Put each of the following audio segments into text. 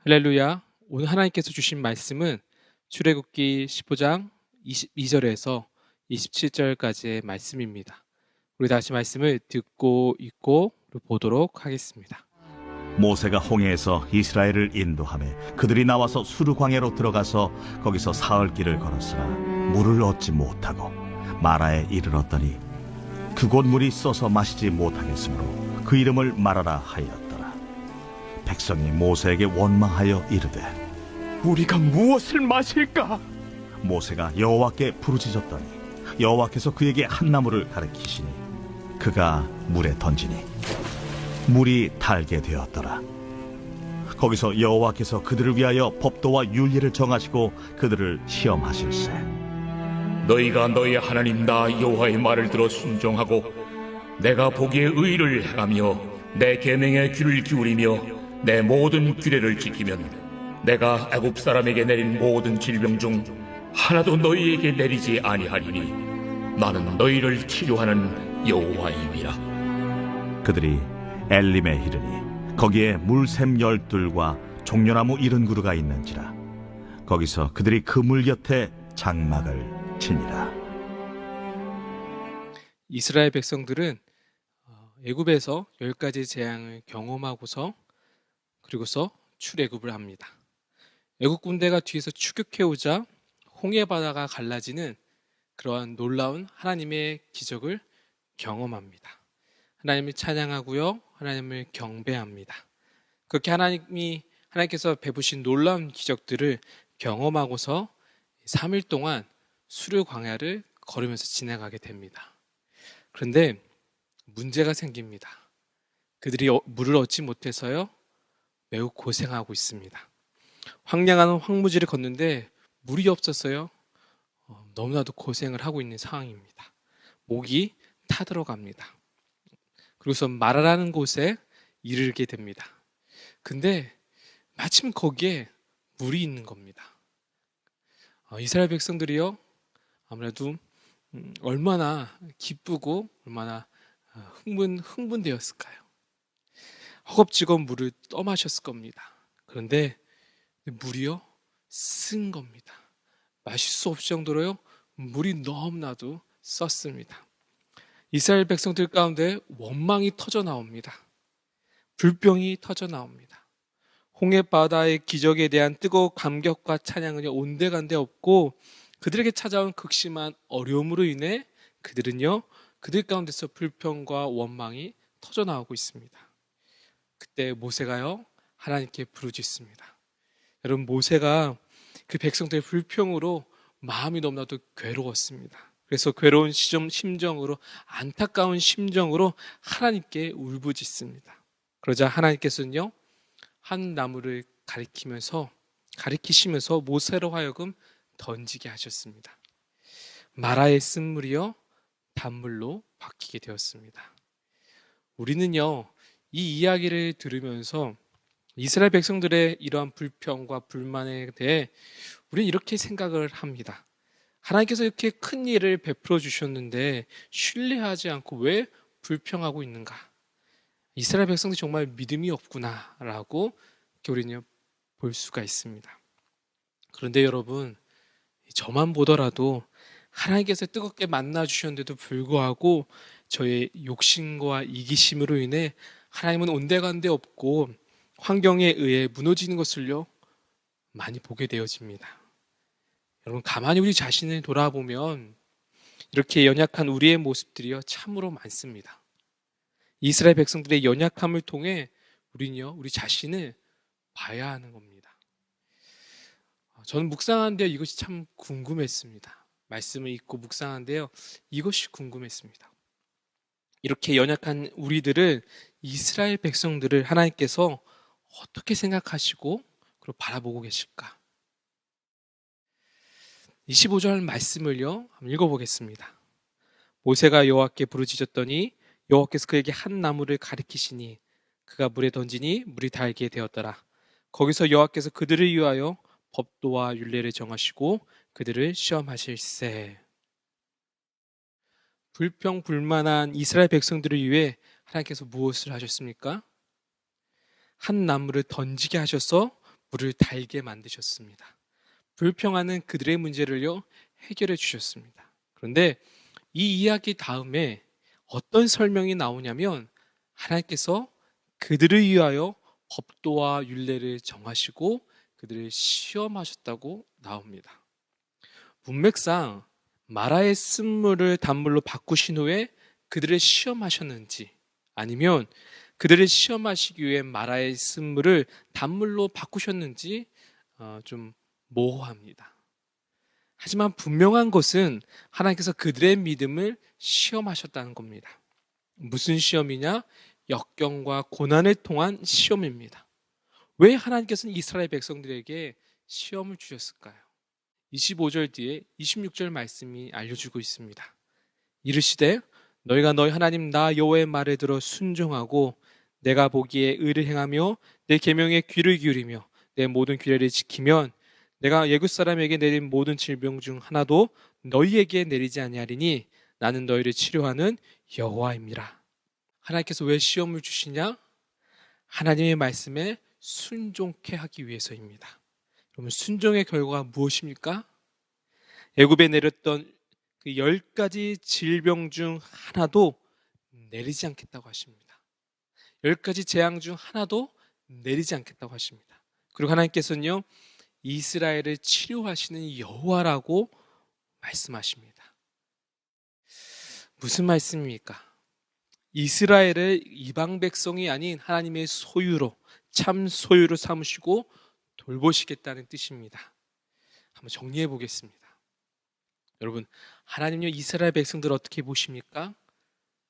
할렐루야. 오늘 하나님께서 주신 말씀은 출애굽기 15장 22절에서 27절까지의 말씀입니다. 우리 다시 말씀을 듣고 읽고 보도록 하겠습니다. 모세가 홍해에서 이스라엘을 인도하며 그들이 나와서 수르 광야로 들어가서 거기서 사흘 길을 걸었으나 물을 얻지 못하고 마라에 이르렀더니 그곳 물이 써서 마시지 못하겠으므로 그 이름을 마라라 하였더라. 백성이 모세에게 원망하여 이르되 우리가 무엇을 마실까? 모세가 여호와께 부르짖었더니 여호와께서 그에게 한 나무를 가리키시니 그가 물에 던지니 물이 달게 되었더라. 거기서 여호와께서 그들을 위하여 법도와 율례를 정하시고 그들을 시험하실세. 너희가 너희 하나님 나 여호와의 말을 들어 순종하고 내가 보기에 의를 행하며 내 계명에 귀를 기울이며 내 모든 규례를 지키면 내가 애굽 사람에게 내린 모든 질병 중 하나도 너희에게 내리지 아니하리니 나는 너희를 치료하는 여호와임이라. 그들이 엘림에 이르니 거기에 물샘 12과 종려나무 70그루가 있는지라. 거기서 그들이 그 물 곁에 장막을 치니라. 이스라엘 백성들은 애굽에서 10가지 재앙을 경험하고서 그리고서 출애굽을 합니다. 애굽 군대가 뒤에서 추격해오자 홍해 바다가 갈라지는 그러한 놀라운 하나님의 기적을 경험합니다. 하나님을 찬양하고요, 하나님을 경배합니다. 그렇게 하나님께서 베푸신 놀라운 기적들을 경험하고서 3일 동안 수르 광야를 걸으면서 지나가게 됩니다. 그런데 문제가 생깁니다. 그들이 물을 얻지 못해서요, 매우 고생하고 있습니다. 황량한 황무지를 걷는데 물이 없어서요, 너무나도 고생을 하고 있는 상황입니다. 목이 타들어갑니다. 그래서 마라라는 곳에 이르게 됩니다. 근데 마침 거기에 물이 있는 겁니다. 이스라엘 백성들이요, 아무래도 얼마나 기쁘고 얼마나 흥분되었을까요? 허겁지겁 물을 떠마셨을 겁니다. 그런데 물이요, 쓴 겁니다. 마실 수 없을 정도로요, 물이 너무나도 썼습니다. 이스라엘 백성들 가운데 원망이 터져 나옵니다. 불평이 터져 나옵니다. 홍해 바다의 기적에 대한 뜨거운 감격과 찬양은 온데간데 없고, 그들에게 찾아온 극심한 어려움으로 인해 그들 가운데서 불평과 원망이 터져 나오고 있습니다. 그때 모세가요, 하나님께 부르짖습니다. 여러분, 모세가 그 백성들의 불평으로 마음이 너무나도 괴로웠습니다. 그래서 괴로운 심정으로, 안타까운 심정으로 하나님께 울부짖습니다. 그러자 하나님께서는요, 한 나무를 가리키시면서 모세로 하여금 던지게 하셨습니다. 마라의 쓴물이요, 단물로 바뀌게 되었습니다. 우리는요, 이 이야기를 들으면서 이스라엘 백성들의 이러한 불평과 불만에 대해 우리는 이렇게 생각을 합니다. 하나님께서 이렇게 큰 일을 베풀어 주셨는데 신뢰하지 않고 왜 불평하고 있는가? 이스라엘 백성들이 정말 믿음이 없구나라고 우리는 볼 수가 있습니다. 그런데 여러분, 저만 보더라도 하나님께서 뜨겁게 만나 주셨는데도 불구하고 저의 욕심과 이기심으로 인해 하나님은 온데간데 없고 환경에 의해 무너지는 것을요, 많이 보게 되어집니다. 여러분, 가만히 우리 자신을 돌아보면 이렇게 연약한 우리의 모습들이요, 참으로 많습니다. 이스라엘 백성들의 연약함을 통해 우리는요, 우리 자신을 봐야 하는 겁니다. 저는 묵상하는데 이것이 참 궁금했습니다. 말씀을 읽고 묵상하는데요, 이것이 궁금했습니다. 이렇게 연약한 우리들을, 이스라엘 백성들을 하나님께서 어떻게 생각하시고 그리고 바라보고 계실까? 25절 말씀을요, 한번 읽어보겠습니다. 모세가 여호와께 부르짖었더니 여호와께서 그에게 한 나무를 가리키시니 그가 물에 던지니 물이 달게 되었더라. 거기서 여호와께서 그들을 위하여 법도와 율례를 정하시고 그들을 시험하실세. 불평불만한 이스라엘 백성들을 위해 하나님께서 무엇을 하셨습니까? 한 나무를 던지게 하셔서 물을 달게 만드셨습니다. 불평하는 그들의 문제를요, 해결해 주셨습니다. 그런데 이 이야기 다음에 어떤 설명이 나오냐면 하나님께서 그들을 위하여 법도와 율례를 정하시고 그들을 시험하셨다고 나옵니다. 문맥상 마라의 쓴물을 단물로 바꾸신 후에 그들을 시험하셨는지 아니면 그들을 시험하시기 위해 마라의 쓴물을 단물로 바꾸셨는지 좀 모호합니다. 하지만 분명한 것은 하나님께서 그들의 믿음을 시험하셨다는 겁니다. 무슨 시험이냐? 역경과 고난을 통한 시험입니다. 왜 하나님께서는 이스라엘 백성들에게 시험을 주셨을까요? 25절 뒤에 26절 말씀이 알려주고 있습니다. 이르시되 너희가 너희 하나님 나 여호와의 말을 들어 순종하고 내가 보기에 의를 행하며 내 계명에 귀를 기울이며 내 모든 규례를 지키면 내가 애굽 사람에게 내린 모든 질병 중 하나도 너희에게 내리지 아니하리니 나는 너희를 치료하는 여호와임이라. 하나님께서 왜 시험을 주시냐? 하나님의 말씀에 순종케 하기 위해서입니다. 그러면 순종의 결과가 무엇입니까? 애굽에 내렸던 그 10가지 질병 중 하나도 내리지 않겠다고 하십니다. 10가지 재앙 중 하나도 내리지 않겠다고 하십니다. 그리고 하나님께서는요, 이스라엘을 치료하시는 여호와라고 말씀하십니다. 무슨 말씀입니까? 이스라엘을 이방 백성이 아닌 하나님의 소유로, 참 소유로 삼으시고 돌보시겠다는 뜻입니다. 한번 정리해 보겠습니다. 여러분, 하나님요, 이스라엘 백성들 어떻게 보십니까?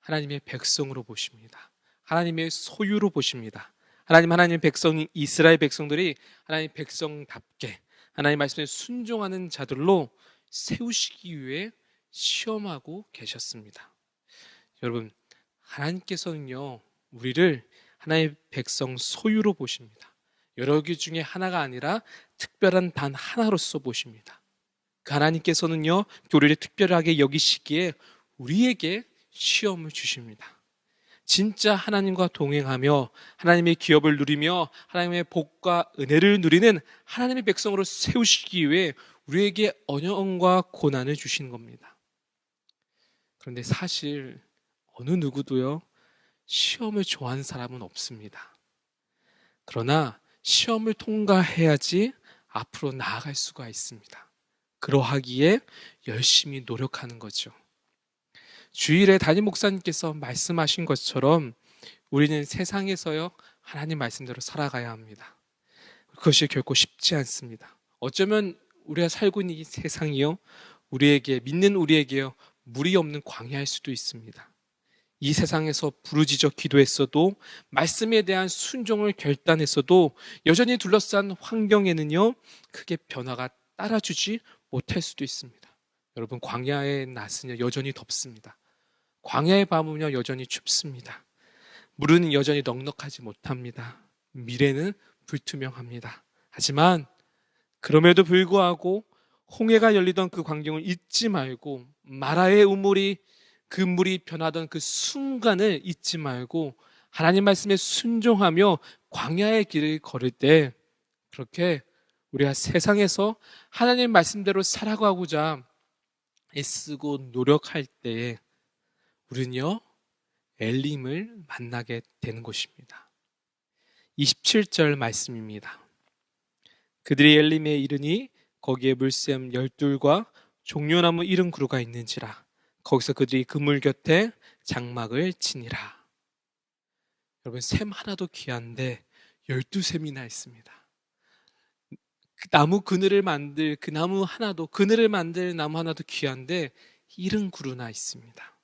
하나님의 백성으로 보십니다. 하나님의 소유로 보십니다. 하나님의 백성, 이스라엘 백성들이 하나님의 백성답게 하나님 말씀에 순종하는 자들로 세우시기 위해 시험하고 계셨습니다. 여러분, 하나님께서는요, 우리를 하나님의 백성 소유로 보십니다. 여러 개 중에 하나가 아니라 특별한 단 하나로서 보십니다. 그 하나님께서는요, 우리를 특별하게 여기시기에 우리에게 시험을 주십니다. 진짜 하나님과 동행하며 하나님의 기업을 누리며 하나님의 복과 은혜를 누리는 하나님의 백성으로 세우시기 위해 우리에게 어려움과 고난을 주시는 겁니다. 그런데 사실 어느 누구도요, 시험을 좋아하는 사람은 없습니다. 그러나 시험을 통과해야지 앞으로 나아갈 수가 있습니다. 그러하기에 열심히 노력하는 거죠. 주일에 담임 목사님께서 말씀하신 것처럼 우리는 세상에서요, 하나님 말씀대로 살아가야 합니다. 그것이 결코 쉽지 않습니다. 어쩌면 우리가 살고 있는 이 세상이요, 믿는 우리에게요, 물이 없는 광야일 수도 있습니다. 이 세상에서 부르짖어 기도했어도, 말씀에 대한 순종을 결단했어도 여전히 둘러싼 환경에는요, 크게 변화가 따라주지 못할 수도 있습니다. 여러분, 광야의 낮은요, 여전히 덥습니다. 광야의 밤은요, 여전히 춥습니다. 물은 여전히 넉넉하지 못합니다. 미래는 불투명합니다. 하지만 그럼에도 불구하고 홍해가 열리던 그 광경을 잊지 말고, 마라의 우물이 그 물이 변하던 그 순간을 잊지 말고 하나님 말씀에 순종하며 광야의 길을 걸을 때, 그렇게 우리가 세상에서 하나님 말씀대로 살아가고자 애쓰고 노력할 때에 우리는요, 엘림을 만나게 되는 것입니다. 27절 말씀입니다. 그들이 엘림에 이르니 거기에 물샘 12과 종려나무 70그루가 있는지라. 거기서 그들이 그물 곁에 장막을 치니라. 여러분, 샘 하나도 귀한데 12샘이나 있습니다. 그 나무 그늘을 만들 그 나무 하나도, 그늘을 만들 나무 하나도 귀한데 70그루나 있습니다.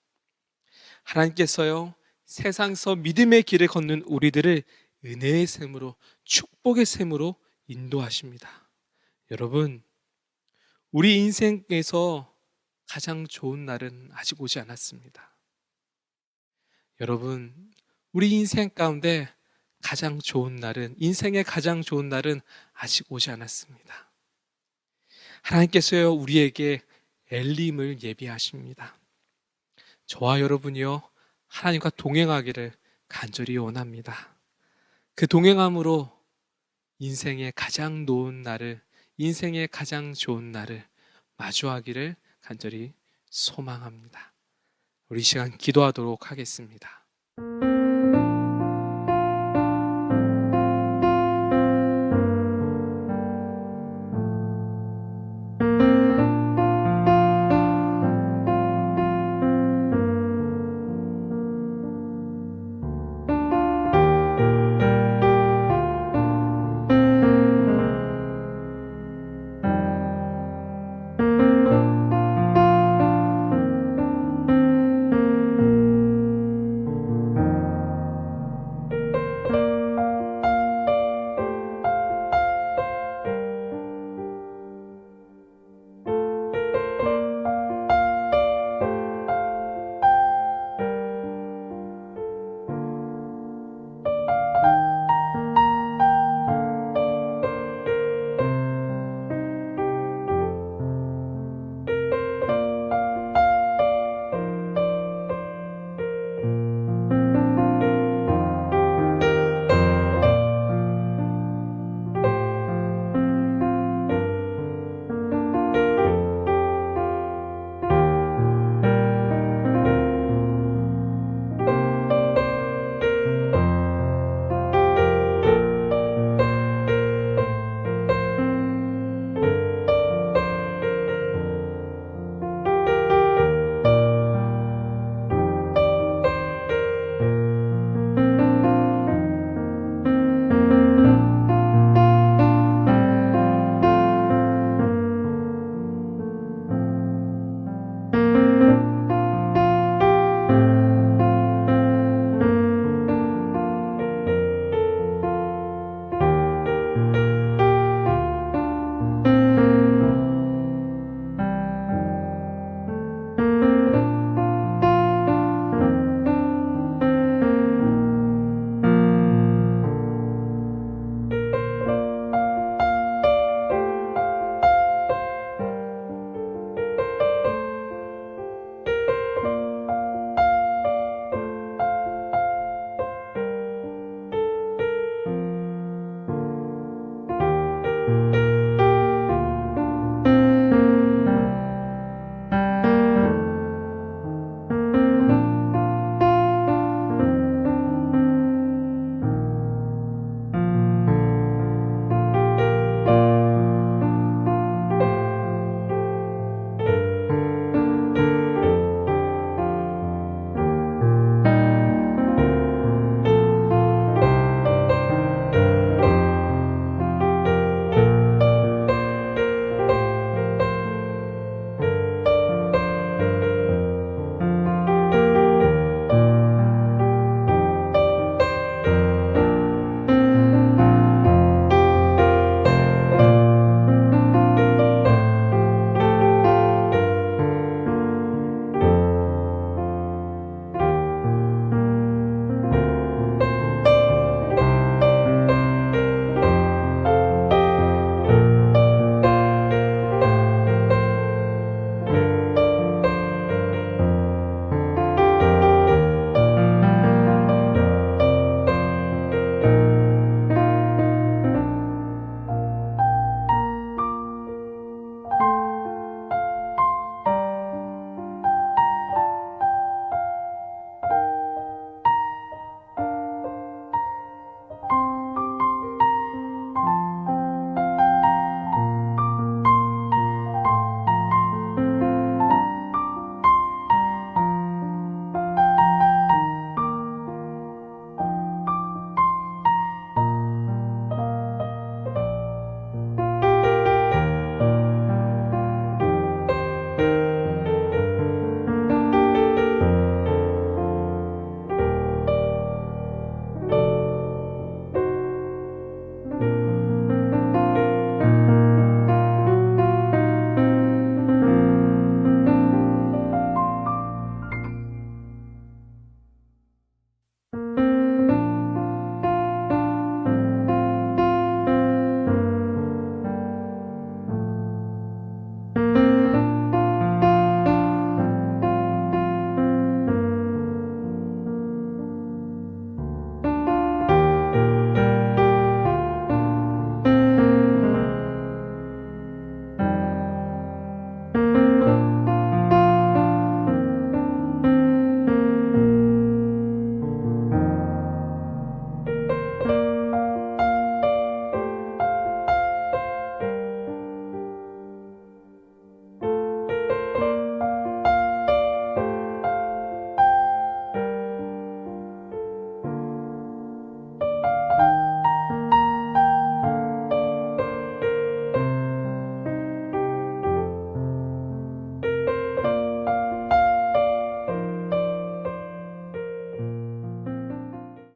하나님께서요, 세상에서 믿음의 길을 걷는 우리들을 은혜의 샘으로, 축복의 샘으로 인도하십니다. 여러분, 우리 인생에서 가장 좋은 날은 아직 오지 않았습니다. 여러분, 우리 인생 가운데 가장 좋은 날은, 인생의 가장 좋은 날은 아직 오지 않았습니다. 하나님께서요, 우리에게 엘림을 예비하십니다. 저와 여러분이요, 하나님과 동행하기를 간절히 원합니다. 그 동행함으로 인생의 가장 좋은 날을, 인생의 가장 좋은 날을 마주하기를 간절히 소망합니다. 우리 이 시간 기도하도록 하겠습니다.